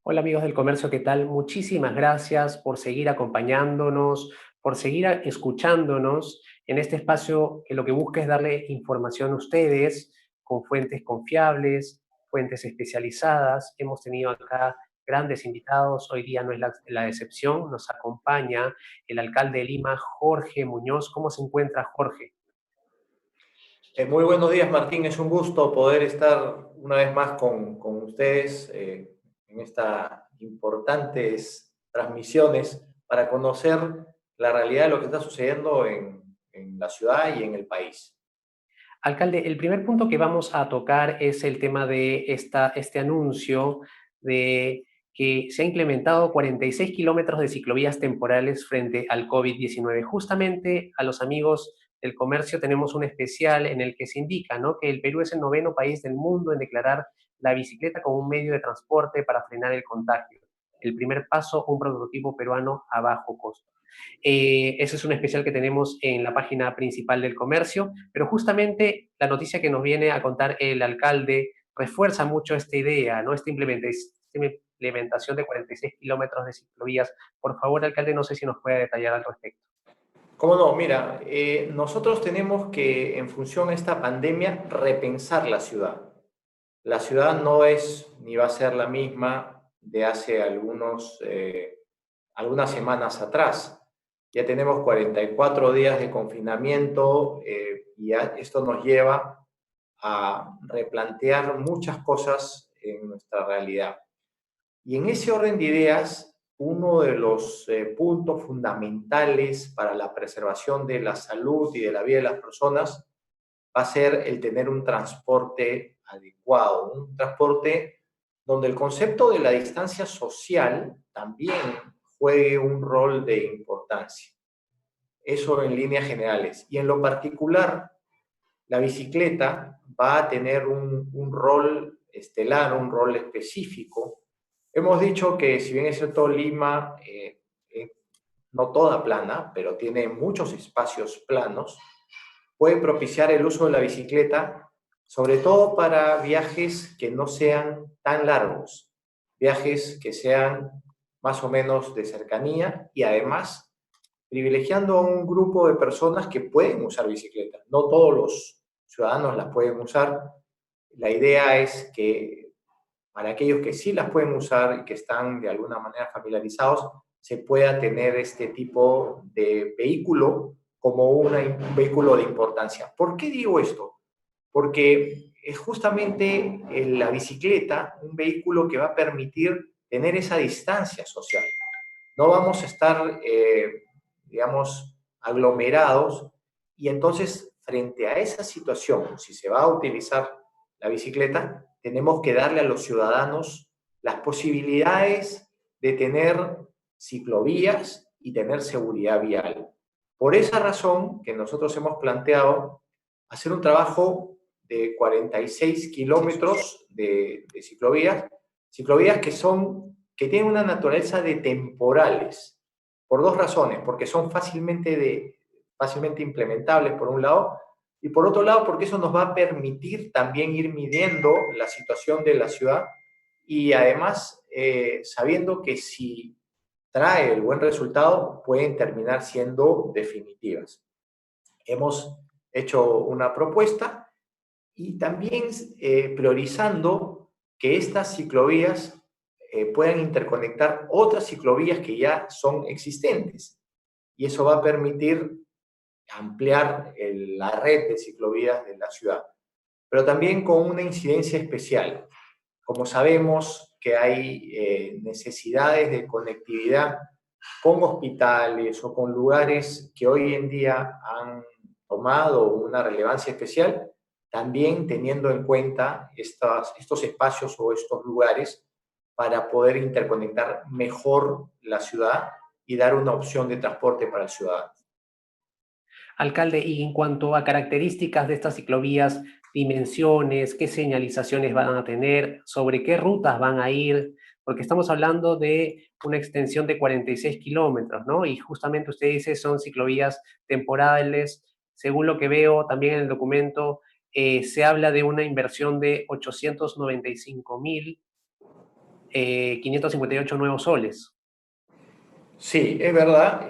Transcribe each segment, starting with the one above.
Hola amigos del comercio, ¿qué tal? Muchísimas gracias por seguir acompañándonos, por seguir escuchándonos en este espacio que lo que busca es darle información a ustedes con fuentes confiables, fuentes especializadas. Hemos tenido acá grandes invitados, hoy día no es la excepción, nos acompaña el alcalde de Lima, Jorge Muñoz. ¿Cómo se encuentra Jorge? Muy buenos días, Martín. Es un gusto poder estar una vez más con ustedes en estas importantes transmisiones para conocer la realidad de lo que está sucediendo en la ciudad y en el país. Alcalde, el primer punto que vamos a tocar es el tema de este anuncio de que se ha implementado 46 kilómetros de ciclovías temporales frente al COVID-19. Justamente a los amigos del comercio tenemos un especial en el que se indica, ¿no?, que el Perú es el noveno país del mundo en declarar la bicicleta como un medio de transporte para frenar el contagio. El primer paso, un prototipo peruano a bajo costo. Ese es un especial que tenemos en la página principal del comercio, pero justamente la noticia que nos viene a contar el alcalde refuerza mucho esta idea, ¿no? Esta implementación de 46 kilómetros de ciclovías. Por favor, alcalde, no sé si nos puede detallar al respecto. ¿Cómo no? Mira, nosotros tenemos que, en función a esta pandemia, repensar la ciudad. La ciudad no es ni va a ser la misma de hace algunas semanas atrás. Ya tenemos 44 días de confinamiento y esto nos lleva a replantear muchas cosas en nuestra realidad. Y en ese orden de ideas, uno de los puntos fundamentales para la preservación de la salud y de la vida de las personas va a ser el tener un transporte adecuado, un transporte donde el concepto de la distancia social también juegue un rol de importancia. Eso en líneas generales. Y en lo particular, la bicicleta va a tener un rol estelar, un rol específico. Hemos dicho que si bien es cierto, Lima, no toda plana, pero tiene muchos espacios planos, puede propiciar el uso de la bicicleta, sobre todo para viajes que no sean tan largos, viajes que sean más o menos de cercanía y además privilegiando a un grupo de personas que pueden usar bicicletas. No todos los ciudadanos las pueden usar. La idea es que para aquellos que sí las pueden usar y que están de alguna manera familiarizados, se pueda tener este tipo de vehículo como un vehículo de importancia. ¿Por qué digo esto? Porque es justamente la bicicleta un vehículo que va a permitir tener esa distancia social. No vamos a estar, digamos, aglomerados y entonces frente a esa situación, si se va a utilizar la bicicleta, tenemos que darle a los ciudadanos las posibilidades de tener ciclovías y tener seguridad vial. Por esa razón que nosotros hemos planteado hacer un trabajo de 46 kilómetros de ciclovías que tienen una naturaleza de temporales, por dos razones, porque son fácilmente implementables por un lado, y por otro lado porque eso nos va a permitir también ir midiendo la situación de la ciudad y además sabiendo que si trae el buen resultado pueden terminar siendo definitivas. Hemos hecho una propuesta y también priorizando que estas ciclovías puedan interconectar otras ciclovías que ya son existentes. Y eso va a permitir ampliar la red de ciclovías de la ciudad, pero también con una incidencia especial. Como sabemos que hay necesidades de conectividad con hospitales o con lugares que hoy en día han tomado una relevancia especial, también teniendo en cuenta estos espacios o estos lugares para poder interconectar mejor la ciudad y dar una opción de transporte para el ciudadano. Alcalde, y en cuanto a características de estas ciclovías, dimensiones, qué señalizaciones van a tener, sobre qué rutas van a ir, porque estamos hablando de una extensión de 46 kilómetros, ¿no? Y justamente usted dice son ciclovías temporales. Según lo que veo también en el documento, se habla de una inversión de 895.000. 558 nuevos soles. Sí, es verdad.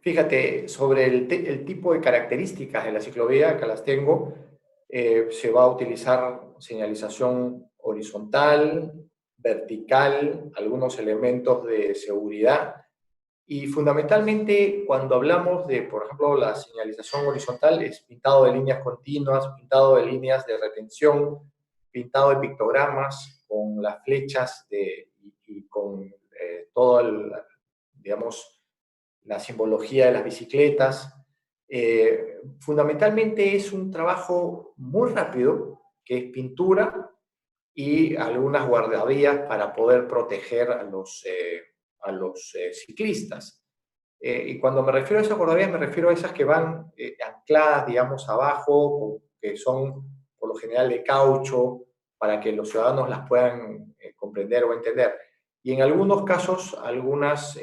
Fíjate, sobre el tipo de características de la ciclovía, acá las tengo, se va a utilizar señalización horizontal, vertical, algunos elementos de seguridad. Y fundamentalmente, cuando hablamos de, por ejemplo, la señalización horizontal, es pintado de líneas continuas, pintado de líneas de retención, pintado de pictogramas con las flechas y con todo el, digamos, la simbología de las bicicletas. Fundamentalmente es un trabajo muy rápido, que es pintura y algunas guardavías para poder proteger a los ciclistas. Y cuando me refiero a esas guardavías, me refiero a esas que van ancladas, digamos, abajo, que son por lo general de caucho, para que los ciudadanos las puedan comprender o entender. Y en algunos casos, algunos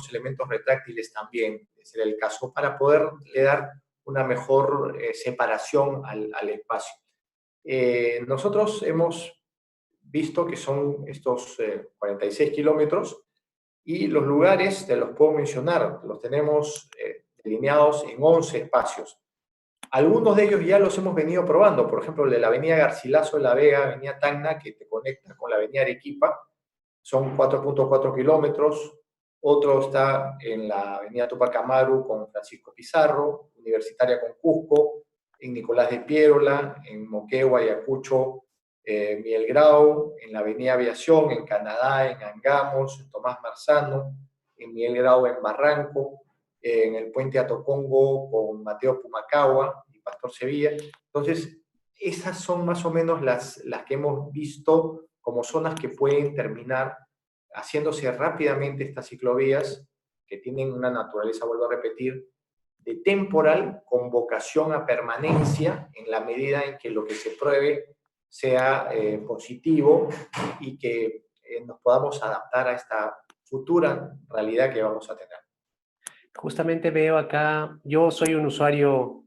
elementos retráctiles también, ese era el caso, para poderle dar una mejor separación al espacio. Nosotros hemos visto que son estos 46 kilómetros y los lugares, te los puedo mencionar, los tenemos delineados en 11 espacios. Algunos de ellos ya los hemos venido probando, por ejemplo, el de la avenida Garcilaso de la Vega, avenida Tacna, que te conecta con la avenida Arequipa, son 4.4 kilómetros. Otro está en la avenida Tupac Amaru con Francisco Pizarro, Universitaria con Cusco, en Nicolás de Piérola, en Moquegua, Ayacucho, Miguel Grau, en la avenida Aviación, en Canadá, en Angamos, en Tomás Marzano, en Miguel Grau, en Barranco, en el puente Atocongo con Mateo Pumacagua y Pastor Sevilla. Entonces, esas son más o menos las que hemos visto como zonas que pueden terminar haciéndose rápidamente estas ciclovías, que tienen una naturaleza, vuelvo a repetir, de temporal con vocación a permanencia en la medida en que lo que se pruebe sea positivo y que nos podamos adaptar a esta futura realidad que vamos a tener. Justamente veo acá, yo soy un usuario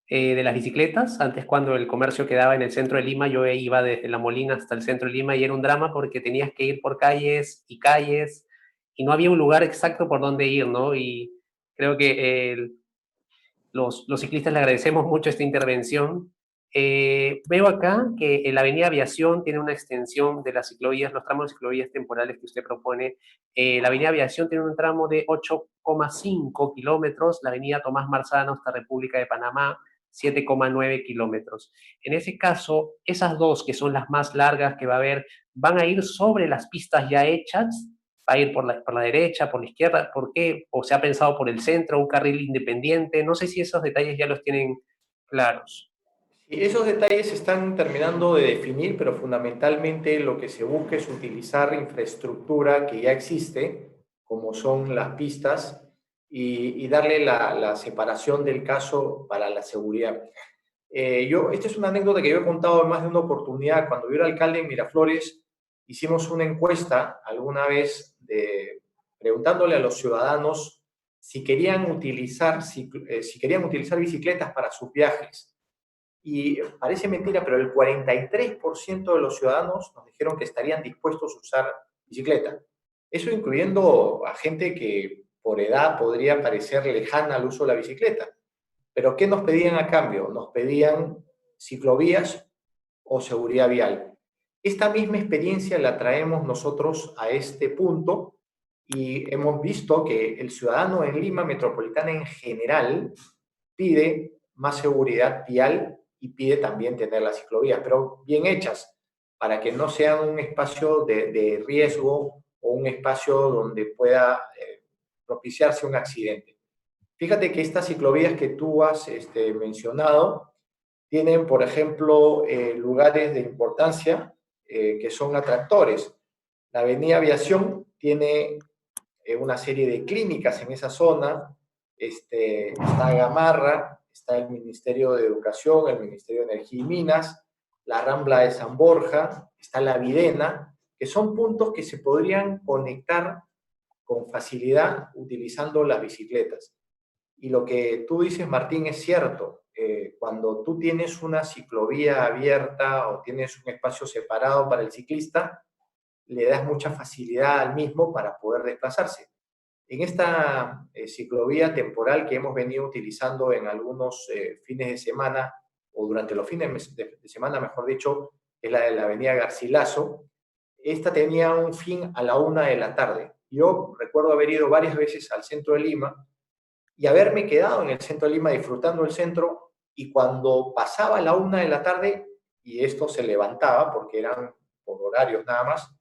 de las bicicletas. Antes, cuando el comercio quedaba en el centro de Lima, yo iba desde La Molina hasta el centro de Lima y era un drama porque tenías que ir por calles y calles y no había un lugar exacto por donde ir, ¿no? Y creo que los ciclistas le agradecemos mucho esta intervención. Veo acá que en la avenida Aviación tiene una extensión de las ciclovías, los tramos de ciclovías temporales que usted propone. La avenida Aviación tiene un tramo de 8,5 kilómetros, la avenida Tomás Marzano hasta República de Panamá, 7,9 kilómetros. En ese caso, esas dos, que son las más largas que va a haber, van a ir sobre las pistas ya hechas, va a ir por la derecha, por la izquierda, ¿por qué? ¿O se ha pensado por el centro, un carril independiente? No sé si esos detalles ya los tienen claros. Y esos detalles se están terminando de definir, pero fundamentalmente lo que se busca es utilizar infraestructura que ya existe, como son las pistas, y darle la separación del caso para la seguridad. Esta es una anécdota que yo he contado en más de una oportunidad. Cuando yo era alcalde en Miraflores, hicimos una encuesta alguna vez preguntándole a los ciudadanos si querían si querían utilizar bicicletas para sus viajes. Y parece mentira, pero el 43% de los ciudadanos nos dijeron que estarían dispuestos a usar bicicleta. Eso incluyendo a gente que por edad podría parecer lejana al uso de la bicicleta. Pero ¿qué nos pedían a cambio? Nos pedían ciclovías o seguridad vial. Esta misma experiencia la traemos nosotros a este punto y hemos visto que el ciudadano en Lima Metropolitana en general pide más seguridad vial y pide también tener las ciclovías, pero bien hechas, para que no sean un espacio de riesgo o un espacio donde pueda propiciarse un accidente. Fíjate que estas ciclovías que tú has mencionado tienen, por ejemplo, lugares de importancia que son atractores. La Avenida Aviación tiene una serie de clínicas en esa zona. Está Gamarra, está el Ministerio de Educación, el Ministerio de Energía y Minas, la Rambla de San Borja, está la Videna, que son puntos que se podrían conectar con facilidad utilizando las bicicletas. Y lo que tú dices, Martín, es cierto. Cuando tú tienes una ciclovía abierta o tienes un espacio separado para el ciclista, le das mucha facilidad al mismo para poder desplazarse. En esta ciclovía temporal que hemos venido utilizando en algunos fines de semana, o durante los fines de semana, mejor dicho, es la de la avenida Garcilaso. Esta tenía un fin a la 1 de la tarde. Yo recuerdo haber ido varias veces al centro de Lima y haberme quedado en el centro de Lima disfrutando el centro, y cuando pasaba la 1 de la tarde y esto se levantaba porque eran por horarios nada más,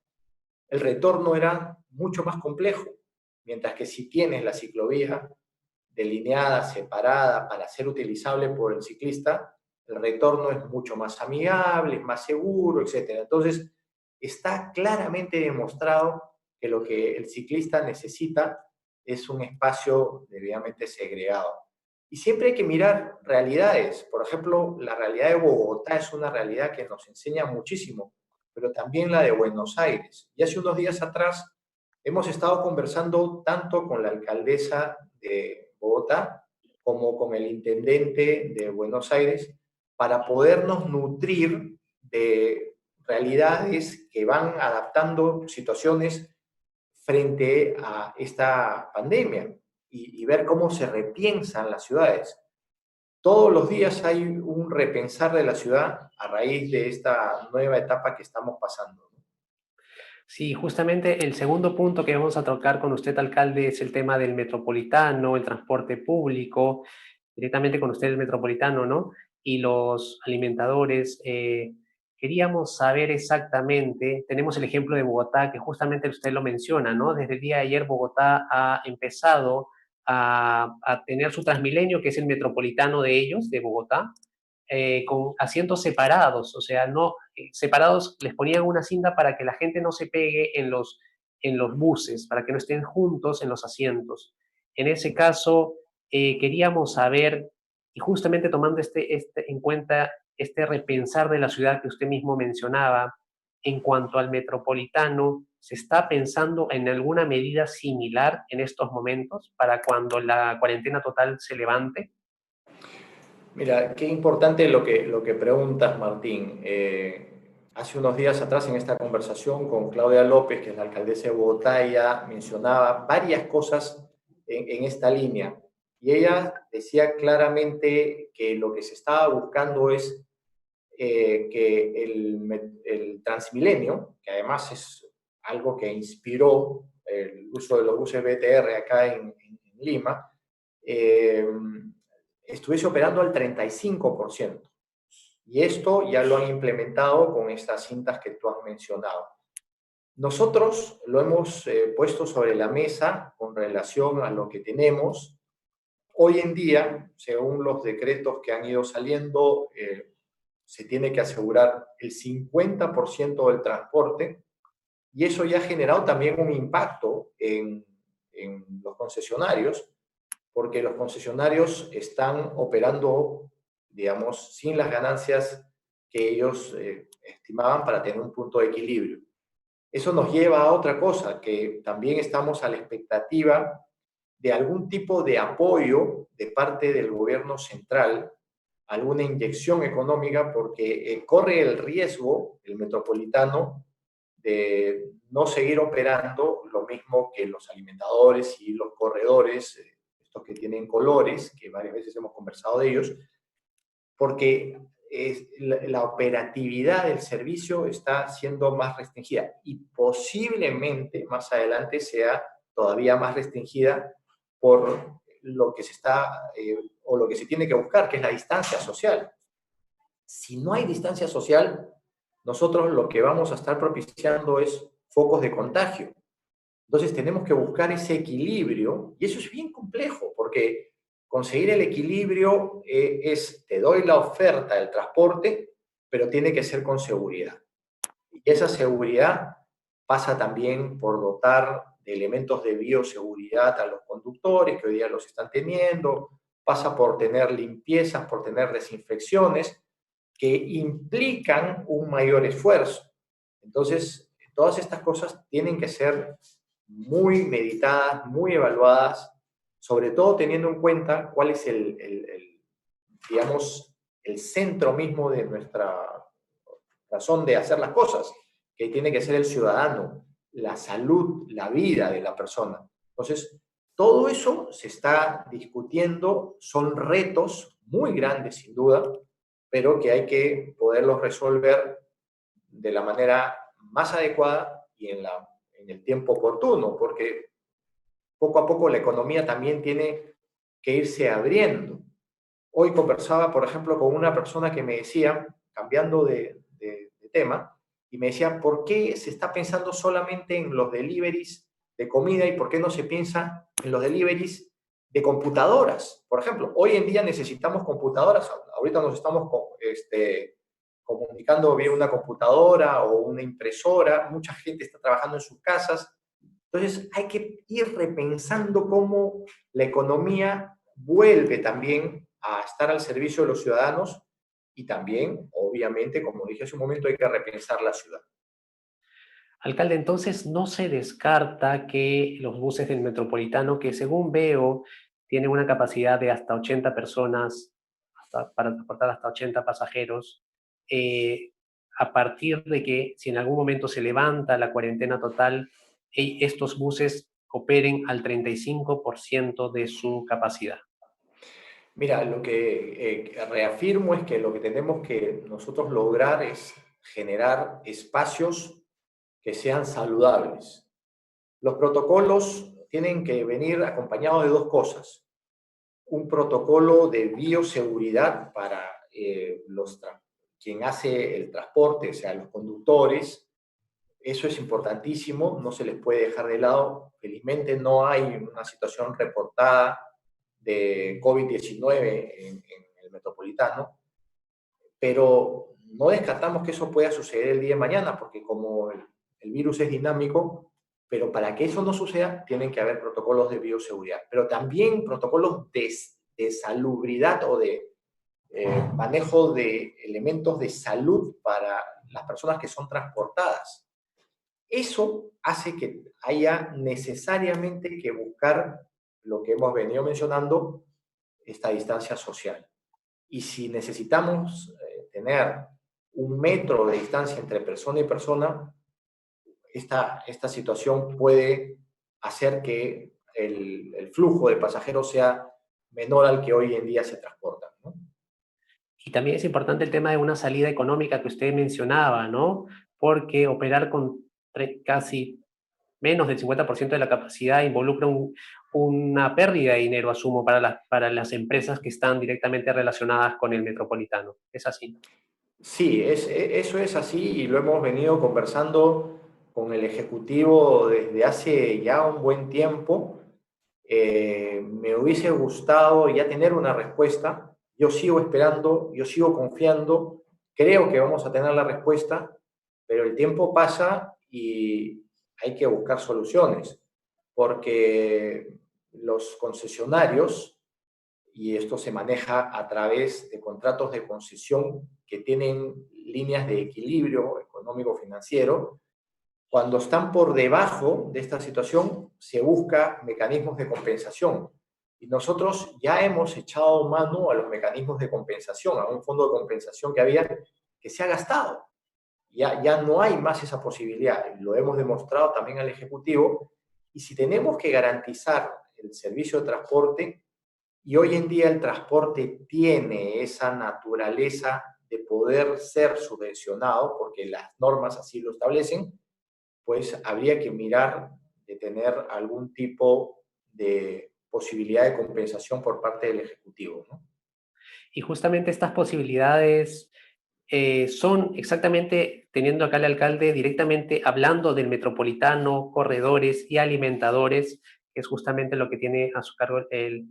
el retorno era mucho más complejo, mientras que si tienes la ciclovía delineada, separada, para ser utilizable por el ciclista, el retorno es mucho más amigable, es más seguro, etc. Entonces, está claramente demostrado que lo que el ciclista necesita es un espacio debidamente segregado. Y siempre hay que mirar realidades. Por ejemplo, la realidad de Bogotá es una realidad que nos enseña muchísimo, pero también la de Buenos Aires. Y hace unos días atrás hemos estado conversando tanto con la alcaldesa de Bogotá como con el intendente de Buenos Aires para podernos nutrir de realidades que van adaptando situaciones frente a esta pandemia y ver cómo se repiensan las ciudades. Todos los días hay un repensar de la ciudad a raíz de esta nueva etapa que estamos pasando. Sí, justamente el segundo punto que vamos a tocar con usted, alcalde, es el tema del metropolitano, el transporte público, directamente con usted el metropolitano, ¿no? Y los alimentadores. Queríamos saber exactamente, tenemos el ejemplo de Bogotá, que justamente usted lo menciona, ¿no? Desde el día de ayer Bogotá ha empezado a tener su Transmilenio, que es el metropolitano de ellos, de Bogotá, con asientos separados, o sea, no separados, les ponían una cinta para que la gente no se pegue en los buses, para que no estén juntos en los asientos. En ese caso, queríamos saber, y justamente tomando en cuenta este repensar de la ciudad que usted mismo mencionaba, en cuanto al metropolitano, ¿se está pensando en alguna medida similar en estos momentos para cuando la cuarentena total se levante? Mira, qué importante lo que preguntas, Martín. Hace unos días atrás en esta conversación con Claudia López, que es la alcaldesa de Bogotá, ella mencionaba varias cosas en esta línea. Y ella decía claramente que lo que se estaba buscando es que el Transmilenio, que además es algo que inspiró el uso de los buses BTR acá en Lima, eh, estuviese operando al 35%. Y esto ya lo han implementado con estas cintas que tú has mencionado. Nosotros lo hemos puesto sobre la mesa con relación a lo que tenemos. Hoy en día, según los decretos que han ido saliendo, se tiene que asegurar el 50% del transporte, y eso ya ha generado también un impacto en los concesionarios, porque los concesionarios están operando, digamos, sin las ganancias que ellos estimaban para tener un punto de equilibrio. Eso nos lleva a otra cosa, que también estamos a la expectativa de algún tipo de apoyo de parte del gobierno central, alguna inyección económica, porque corre el riesgo el metropolitano de no seguir operando lo mismo que los alimentadores y los corredores, estos que tienen colores, que varias veces hemos conversado de ellos, porque la operatividad del servicio está siendo más restringida y posiblemente más adelante sea todavía más restringida por lo que se está o lo que se tiene que buscar, que es la distancia social. Si no hay distancia social, nosotros lo que vamos a estar propiciando es focos de contagio. Entonces tenemos que buscar ese equilibrio, y eso es bien complejo, porque conseguir el equilibrio es, te doy la oferta del transporte, pero tiene que ser con seguridad. Y esa seguridad pasa también por dotar de elementos de bioseguridad a los conductores, que hoy día los están teniendo, pasa por tener limpiezas, por tener desinfecciones, que implican un mayor esfuerzo. Entonces, todas estas cosas tienen que ser muy meditadas, muy evaluadas, sobre todo teniendo en cuenta cuál es digamos, el centro mismo de nuestra razón de hacer las cosas, que tiene que ser el ciudadano, la salud, la vida de la persona. Entonces, todo eso se está discutiendo, son retos muy grandes sin duda, pero que hay que poderlos resolver de la manera más adecuada y en el tiempo oportuno, porque poco a poco la economía también tiene que irse abriendo. Hoy conversaba, por ejemplo, con una persona que me decía, cambiando de tema, y me decía, ¿por qué se está pensando solamente en los deliveries de comida y por qué no se piensa en los deliveries de computadoras? Por ejemplo, hoy en día necesitamos computadoras, ahorita nos estamos comunicando vía una computadora o una impresora, mucha gente está trabajando en sus casas, entonces hay que ir repensando cómo la economía vuelve también a estar al servicio de los ciudadanos y también, obviamente, como dije hace un momento, hay que repensar la ciudad. Alcalde, entonces no se descarta que los buses del Metropolitano, que según veo tienen una capacidad de hasta 80 personas, para transportar hasta 80 pasajeros, eh, a partir de que si en algún momento se levanta la cuarentena total, estos buses operen al 35% de su capacidad. Mira, lo que reafirmo es que lo que tenemos que nosotros lograr es generar espacios que sean saludables. Los protocolos tienen que venir acompañados de dos cosas. Un protocolo de bioseguridad para quien hace el transporte, o sea, los conductores. Eso es importantísimo, no se les puede dejar de lado. Felizmente no hay una situación reportada de COVID-19 en el metropolitano, pero no descartamos que eso pueda suceder el día de mañana, porque como el virus es dinámico, pero para que eso no suceda, tienen que haber protocolos de bioseguridad, pero también protocolos de salubridad o de manejo de elementos de salud para las personas que son transportadas. Eso hace que haya necesariamente que buscar lo que hemos venido mencionando, esta distancia social. Y si necesitamos tener 1 metro de distancia entre persona y persona, esta situación puede hacer que el flujo de pasajeros sea menor al que hoy en día se transporta, ¿no? Y también es importante el tema de una salida económica que usted mencionaba, ¿no? Porque operar con casi menos del 50% de la capacidad involucra una pérdida de dinero, asumo, para las empresas que están directamente relacionadas con el metropolitano. ¿Es así? Sí, eso es así y lo hemos venido conversando con el Ejecutivo desde hace ya un buen tiempo. Me hubiese gustado ya tener una respuesta. Yo sigo esperando, yo sigo confiando, creo que vamos a tener la respuesta, pero el tiempo pasa y hay que buscar soluciones, porque los concesionarios, y esto se maneja a través de contratos de concesión que tienen líneas de equilibrio económico-financiero. Cuando están por debajo de esta situación, se busca mecanismos de compensación. Y nosotros ya hemos echado mano a los mecanismos de compensación, a un fondo de compensación que había, que se ha gastado. Ya no hay más esa posibilidad. Lo hemos demostrado también al Ejecutivo. Y si tenemos que garantizar el servicio de transporte, y hoy en día el transporte tiene esa naturaleza de poder ser subvencionado, porque las normas así lo establecen, pues habría que mirar de tener algún tipo de posibilidad de compensación por parte del Ejecutivo, ¿no? Y justamente estas posibilidades son exactamente, teniendo acá el alcalde directamente hablando del metropolitano, corredores y alimentadores, que es justamente lo que tiene a su cargo el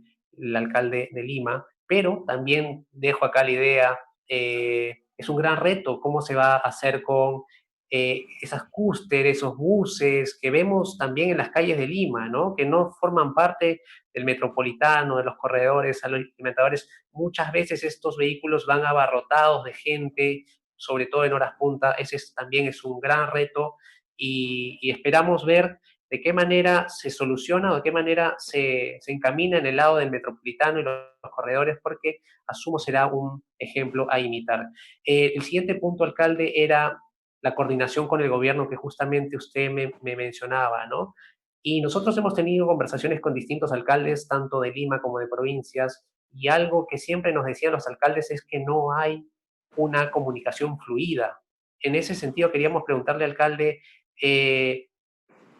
alcalde de Lima, pero también dejo acá la idea, es un gran reto cómo se va a hacer con esas cústeres, esos buses que vemos también en las calles de Lima, ¿no? Que no forman parte del metropolitano, de los corredores alimentadores. Muchas veces estos vehículos van abarrotados de gente, sobre todo en horas punta. Ese también es un gran reto y esperamos ver de qué manera se soluciona o de qué manera se encamina en el lado del metropolitano y los corredores, porque asumo será un ejemplo a imitar. El siguiente punto, alcalde, era la coordinación con el gobierno que justamente usted me mencionaba, ¿no? Y nosotros hemos tenido conversaciones con distintos alcaldes, tanto de Lima como de provincias, y algo que siempre nos decían los alcaldes es que no hay una comunicación fluida. En ese sentido, queríamos preguntarle, alcalde,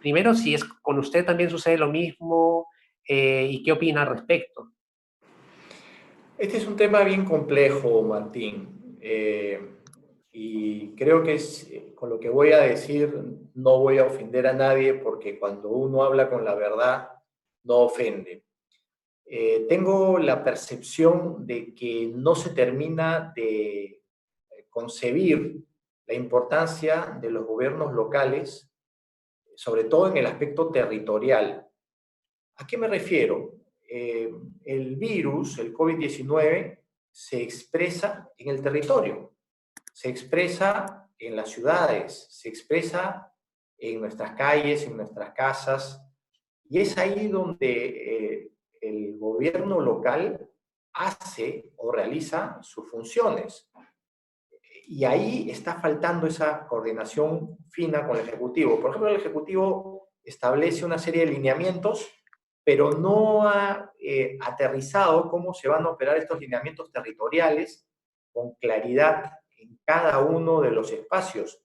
primero, si es con usted también sucede lo mismo y qué opina al respecto. Este es un tema bien complejo, Martín, y creo que con lo que voy a decir no voy a ofender a nadie porque cuando uno habla con la verdad no ofende. Tengo la percepción de que no se termina de concebir la importancia de los gobiernos locales, sobre todo en el aspecto territorial. ¿A qué me refiero? Eh, el virus, el COVID-19, se expresa en el territorio, se expresa en las ciudades, se expresa en nuestras calles, en nuestras casas, y es ahí donde el gobierno local hace o realiza sus funciones. Y ahí está faltando esa coordinación fina con el Ejecutivo. Por ejemplo, el Ejecutivo establece una serie de lineamientos, pero no ha aterrizado cómo se van a operar estos lineamientos territoriales con claridad en cada uno de los espacios.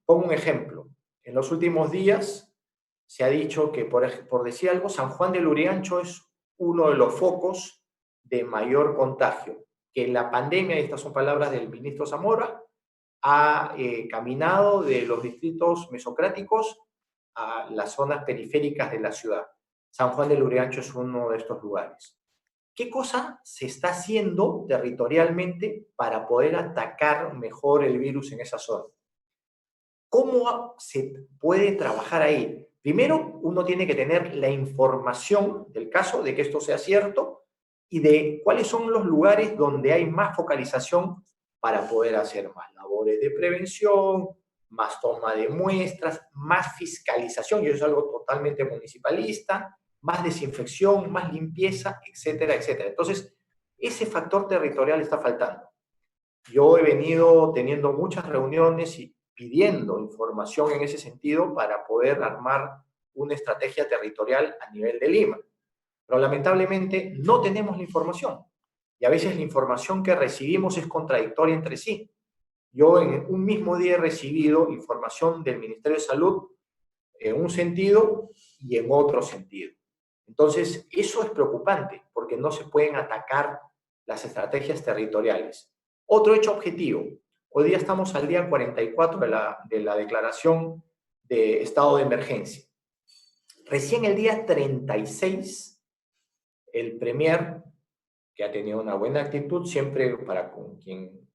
Pongo un ejemplo. En los últimos días se ha dicho que, por decir algo, San Juan de Lurigancho es uno de los focos de mayor contagio, que la pandemia, y estas son palabras del ministro Zamora, ha caminado de los distritos mesocráticos a las zonas periféricas de la ciudad. San Juan de Lurigancho es uno de estos lugares. ¿Qué cosa se está haciendo territorialmente para poder atacar mejor el virus en esa zona? ¿Cómo se puede trabajar ahí? Primero, uno tiene que tener la información del caso, de que esto sea cierto, y de cuáles son los lugares donde hay más focalización para poder hacer más labores de prevención, más toma de muestras, más fiscalización, y eso es algo totalmente municipalista, más desinfección, más limpieza, etcétera, etcétera. Entonces, ese factor territorial está faltando. Yo he venido teniendo muchas reuniones y pidiendo información en ese sentido para poder armar una estrategia territorial a nivel de Lima. Pero lamentablemente no tenemos la información y a veces la información que recibimos es contradictoria entre sí. Yo en un mismo día he recibido información del Ministerio de Salud en un sentido y en otro sentido. Entonces, eso es preocupante porque no se pueden atacar las estrategias territoriales. Otro hecho objetivo. Hoy día estamos al día 44 de la declaración de estado de emergencia. Recién el día 36, el premier, que ha tenido una buena actitud siempre para con quien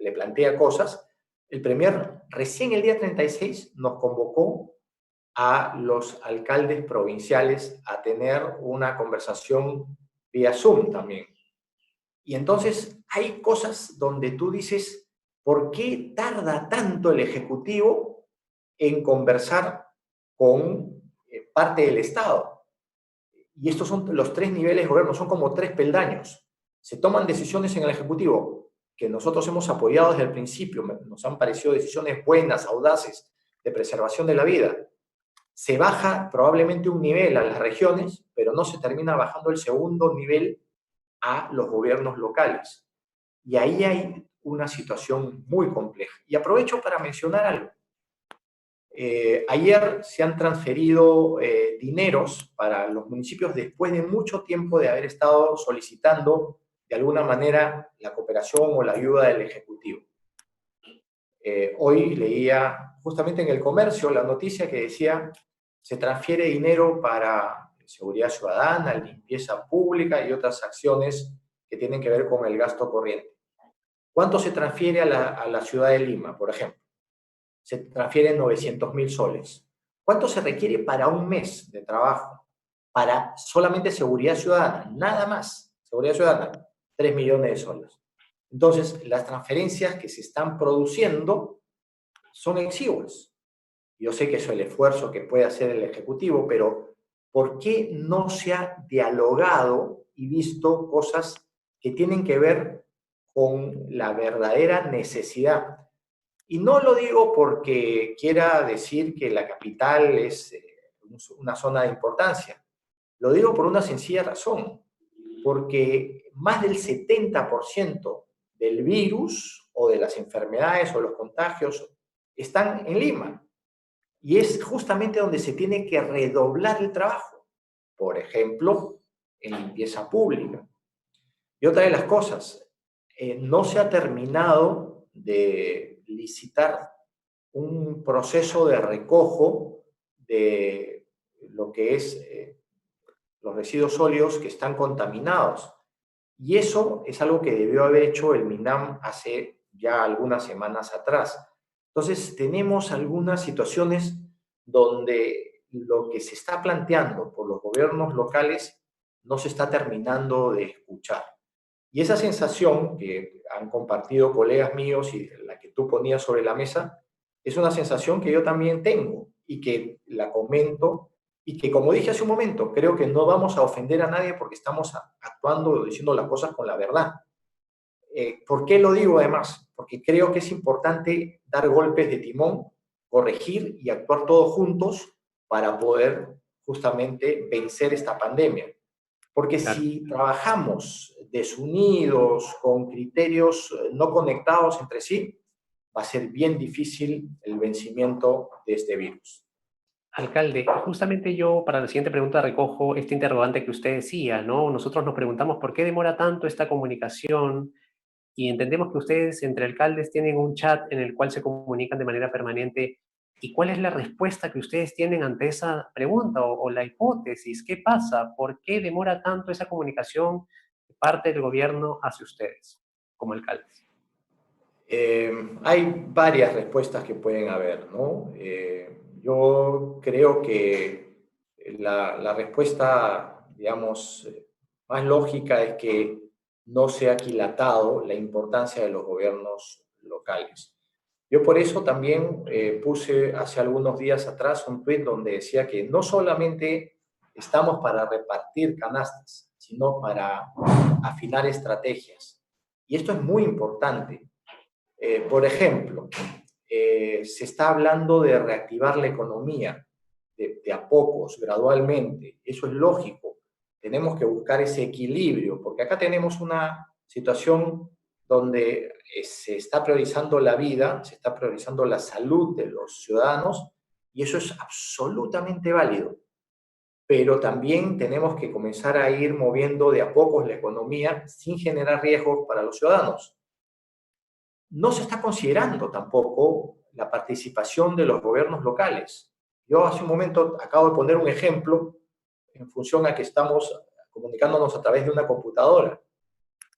le plantea cosas, el premier recién el día 36 nos convocó a los alcaldes provinciales a tener una conversación vía Zoom también. Y entonces hay cosas donde tú dices, ¿por qué tarda tanto el Ejecutivo en conversar con parte del Estado? Y estos son los tres niveles de gobierno, son como tres peldaños. Se toman decisiones en el Ejecutivo que nosotros hemos apoyado desde el principio, nos han parecido decisiones buenas, audaces, de preservación de la vida. Se baja probablemente un nivel a las regiones, pero no se termina bajando el segundo nivel a los gobiernos locales. Y ahí hay una situación muy compleja. Y aprovecho para mencionar algo. Ayer se han transferido dineros para los municipios después de mucho tiempo de haber estado solicitando de alguna manera la cooperación o la ayuda del Ejecutivo. Hoy leía justamente en El Comercio la noticia que decía se transfiere dinero para seguridad ciudadana, limpieza pública y otras acciones que tienen que ver con el gasto corriente. ¿Cuánto se transfiere a la ciudad de Lima, por ejemplo? Se transfieren 900.000 soles. ¿Cuánto se requiere para un mes de trabajo? Para solamente seguridad ciudadana, nada más, seguridad ciudadana, 3 millones de soles. Entonces, las transferencias que se están produciendo son exiguas. Yo sé que eso es el esfuerzo que puede hacer el Ejecutivo, pero ¿por qué no se ha dialogado y visto cosas que tienen que ver con la verdadera necesidad? Y no lo digo porque quiera decir que la capital es una zona de importancia. Lo digo por una sencilla razón, porque más del 70% del virus o de las enfermedades o los contagios están en Lima. Y es justamente donde se tiene que redoblar el trabajo. Por ejemplo, en limpieza pública. Y otra de las cosas, no se ha terminado de licitar un proceso de recojo de lo que es los residuos sólidos que están contaminados. Y eso es algo que debió haber hecho el MINAM hace ya algunas semanas atrás. Entonces, tenemos algunas situaciones donde lo que se está planteando por los gobiernos locales no se está terminando de escuchar. Y esa sensación que han compartido colegas míos y la que tú ponías sobre la mesa, es una sensación que yo también tengo y que la comento y que, como dije hace un momento, creo que no vamos a ofender a nadie porque estamos actuando o diciendo las cosas con la verdad. ¿Por qué lo digo además? Porque creo que es importante dar golpes de timón, corregir y actuar todos juntos para poder justamente vencer esta pandemia. Porque Claro. si trabajamos desunidos, con criterios no conectados entre sí, va a ser bien difícil el vencimiento de este virus. Alcalde, justamente yo para la siguiente pregunta recojo este interrogante que usted decía, ¿no? Nosotros nos preguntamos por qué demora tanto esta comunicación y entendemos que ustedes entre alcaldes tienen un chat en el cual se comunican de manera permanente. ¿Y cuál es la respuesta que ustedes tienen ante esa pregunta o la hipótesis? ¿Qué pasa? ¿Por qué demora tanto esa comunicación de parte del gobierno hacia ustedes como alcaldes? Hay varias respuestas que pueden haber, ¿no? Yo creo que la respuesta, digamos, más lógica es que no se ha aquilatado la importancia de los gobiernos locales. Yo por eso también puse hace algunos días atrás un tweet donde decía que no solamente estamos para repartir canastas, sino para afinar estrategias. Y esto es muy importante. Por ejemplo, se está hablando de reactivar la economía de a pocos, gradualmente. Eso es lógico. Tenemos que buscar ese equilibrio, porque acá tenemos una situación donde se está priorizando la vida, se está priorizando la salud de los ciudadanos, y eso es absolutamente válido. Pero también tenemos que comenzar a ir moviendo de a pocos la economía sin generar riesgos para los ciudadanos. No se está considerando tampoco la participación de los gobiernos locales. Yo hace un momento acabo de poner un ejemplo en función a que estamos comunicándonos a través de una computadora.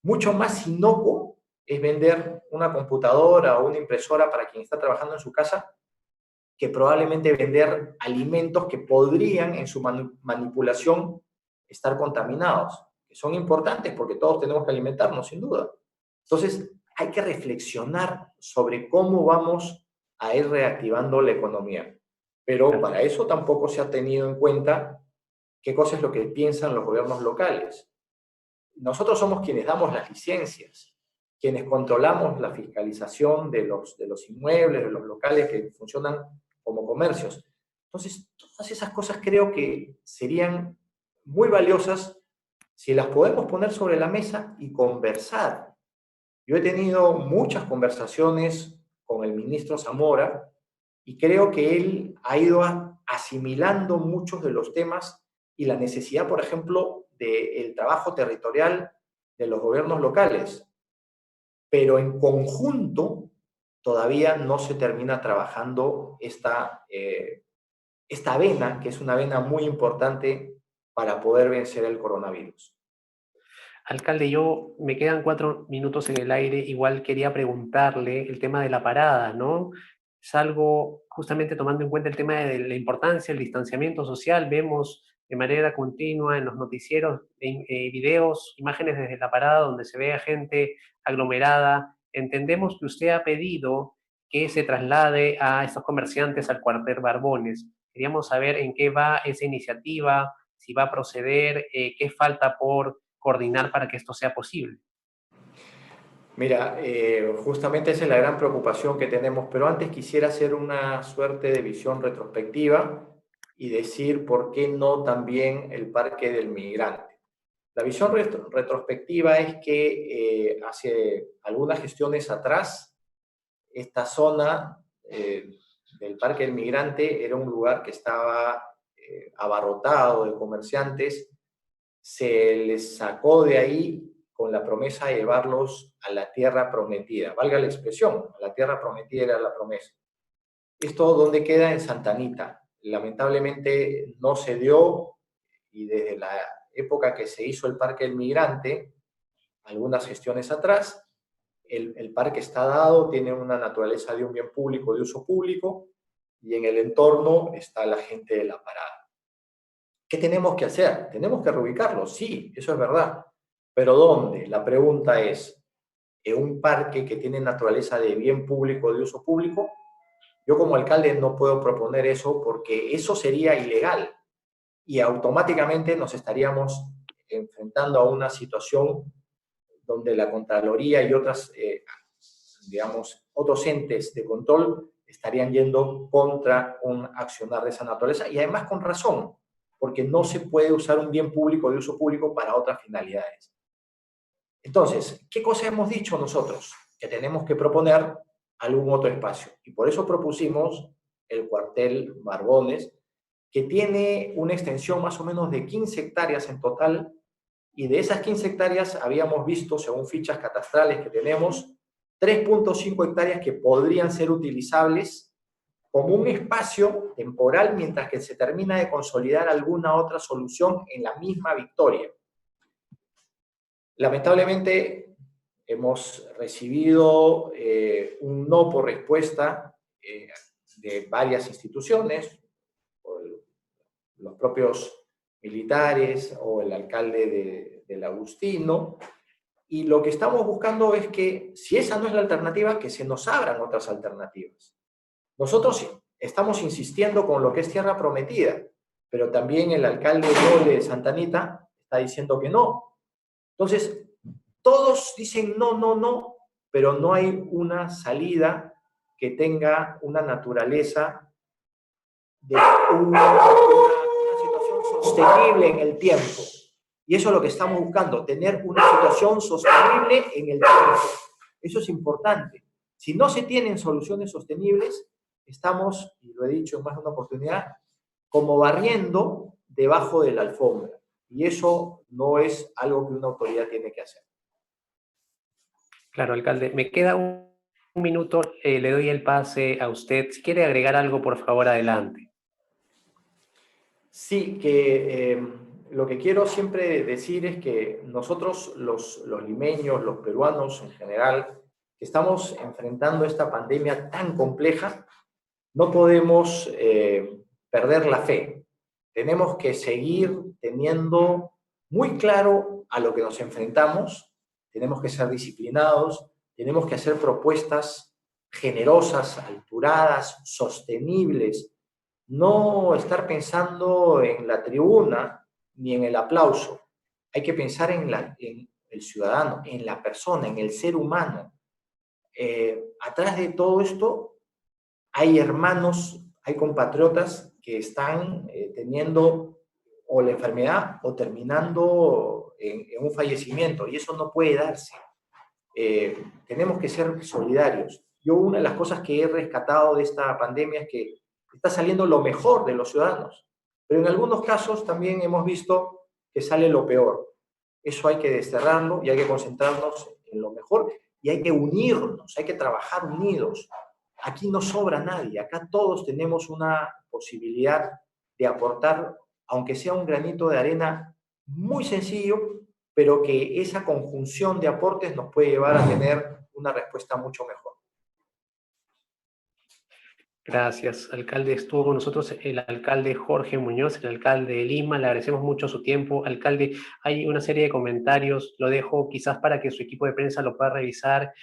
Mucho más inocuo es vender una computadora o una impresora para quien está trabajando en su casa que probablemente vender alimentos que podrían en su manipulación estar contaminados, que son importantes porque todos tenemos que alimentarnos sin duda. Entonces, hay que reflexionar sobre cómo vamos a ir reactivando la economía. Pero para eso tampoco se ha tenido en cuenta qué cosa es lo que piensan los gobiernos locales. Nosotros somos quienes damos las licencias, quienes controlamos la fiscalización de los inmuebles, de los locales que funcionan como comercios. Entonces, todas esas cosas creo que serían muy valiosas si las podemos poner sobre la mesa y conversar. Yo he tenido muchas conversaciones con el ministro Zamora y creo que él ha ido asimilando muchos de los temas y la necesidad, por ejemplo, del trabajo territorial de los gobiernos locales. Pero en conjunto todavía no se termina trabajando esta vena, que es una vena muy importante para poder vencer el coronavirus. Alcalde, yo me quedan 4 minutos en el aire. Igual quería preguntarle el tema de la parada, ¿no? Es algo, justamente tomando en cuenta el tema de la importancia del distanciamiento social, vemos de manera continua en los noticieros videos, imágenes desde la parada donde se ve a gente aglomerada. Entendemos que usted ha pedido que se traslade a estos comerciantes al cuartel Barbones. Queríamos saber en qué va esa iniciativa, si va a proceder, qué falta por coordinar para que esto sea posible. Mira, justamente esa es la gran preocupación que tenemos, pero antes quisiera hacer una suerte de visión retrospectiva y decir por qué no también el Parque del Migrante. La visión retrospectiva es que hace algunas gestiones atrás, esta zona del Parque del Migrante era un lugar que estaba abarrotado de comerciantes, se les sacó de ahí con la promesa de llevarlos a la tierra prometida. Valga la expresión, a la tierra prometida era la promesa. ¿Esto dónde queda? En Santa Anita. Lamentablemente no se dio y desde la época que se hizo el Parque del Migrante, algunas gestiones atrás, el parque está dado, tiene una naturaleza de un bien público, de uso público, y en el entorno está la gente de la parada. ¿Qué tenemos que hacer? ¿Tenemos que reubicarlo? Sí, eso es verdad. ¿Pero dónde? La pregunta es, ¿en un parque que tiene naturaleza de bien público, de uso público? Yo como alcalde no puedo proponer eso porque eso sería ilegal y automáticamente nos estaríamos enfrentando a una situación donde la Contraloría y otras, digamos, otros entes de control estarían yendo contra un accionar de esa naturaleza y además con razón, porque no se puede usar un bien público de uso público para otras finalidades. Entonces, ¿qué cosa hemos dicho nosotros? Que tenemos que proponer algún otro espacio. Y por eso propusimos el cuartel Barbones, que tiene una extensión más o menos de 15 hectáreas en total, y de esas 15 hectáreas habíamos visto, según fichas catastrales que tenemos, 3.5 hectáreas que podrían ser utilizables como un espacio temporal mientras que se termina de consolidar alguna otra solución en la misma Victoria. Lamentablemente hemos recibido un no por respuesta de varias instituciones, los propios militares o el alcalde del Agustino, y lo que estamos buscando es que, si esa no es la alternativa, que se nos abran otras alternativas. Nosotros estamos insistiendo con lo que es tierra prometida, pero también el alcalde de Santa Anita está diciendo que no. Entonces, todos dicen no, no, no, pero no hay una salida que tenga una naturaleza de una situación sostenible en el tiempo. Y eso es lo que estamos buscando, tener una situación sostenible en el tiempo. Eso es importante. Si no se tienen soluciones sostenibles, estamos, y lo he dicho en más de una oportunidad, como barriendo debajo de la alfombra. Y eso no es algo que una autoridad tiene que hacer. Claro, alcalde. Me queda un minuto, le doy el pase a usted. Si quiere agregar algo, por favor, adelante. Sí, que lo que quiero siempre decir es que nosotros, los limeños, los peruanos en general, que estamos enfrentando esta pandemia tan compleja, no podemos perder la fe. Tenemos que seguir teniendo muy claro a lo que nos enfrentamos, tenemos que ser disciplinados, tenemos que hacer propuestas generosas, alturadas, sostenibles, no estar pensando en la tribuna ni en el aplauso. Hay que pensar en el ciudadano, en la persona, en el ser humano. Atrás de todo esto hay hermanos, hay compatriotas que están teniendo o la enfermedad o terminando en un fallecimiento, y eso no puede darse. Tenemos que ser solidarios. Yo una de las cosas que he rescatado de esta pandemia es que está saliendo lo mejor de los ciudadanos, pero en algunos casos también hemos visto que sale lo peor. Eso hay que desterrarlo y hay que concentrarnos en lo mejor y hay que unirnos, hay que trabajar unidos. Aquí no sobra nadie, acá todos tenemos una posibilidad de aportar, aunque sea un granito de arena muy sencillo, pero que esa conjunción de aportes nos puede llevar a tener una respuesta mucho mejor. Gracias, alcalde. Estuvo con nosotros el alcalde Jorge Muñoz, el alcalde de Lima. Le agradecemos mucho su tiempo. Alcalde, hay una serie de comentarios, lo dejo quizás para que su equipo de prensa lo pueda revisar.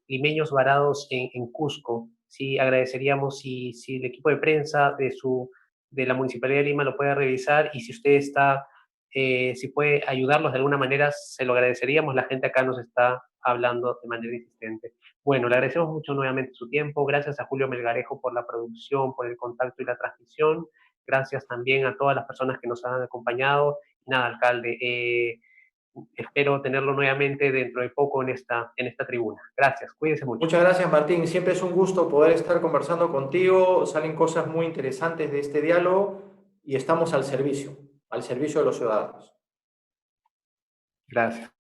limeños varados en Cusco. Sí, agradeceríamos si el equipo de prensa de la Municipalidad de Lima lo puede revisar, y si usted está, si puede ayudarlos de alguna manera, se lo agradeceríamos. La gente acá nos está hablando de manera insistente. Bueno, le agradecemos mucho nuevamente su tiempo. Gracias a Julio Melgarejo por la producción, por el contacto y la transmisión. Gracias también a todas las personas que nos han acompañado. Y nada, alcalde, espero tenerlo nuevamente dentro de poco en esta tribuna. Gracias, cuídense mucho. Muchas gracias, Martín. Siempre es un gusto poder estar conversando contigo. Salen cosas muy interesantes de este diálogo y estamos al servicio de los ciudadanos. Gracias.